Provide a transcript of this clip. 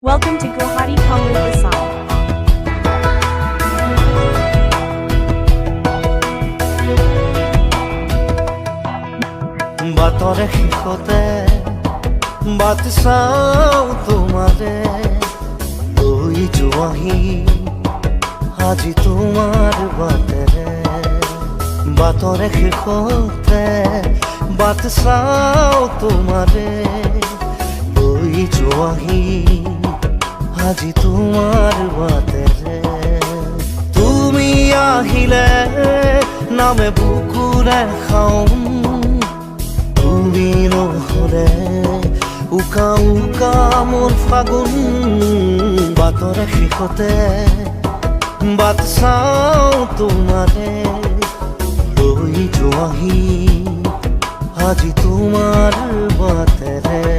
Welcome to Guwahati Public Lisan. বাতৰে শিখতে বাট চাও তোমাৰে লৈ যোৱাহি আজি তোমাৰ বাটেৰে বাতৰে শিখতে বাট চাও তোমাৰে লৈ যোৱাহি আজি তোমাৰ বাটেৰে তুমি আহিলে নামে বুকুৰে খাওঁ তুমি নহলে উকা উকা মোৰ ফাগুন বাটৰে শেষতে বাট চাওঁ তোমাৰে লৈ যোৱাহি আজি তোমাৰ বাটেৰে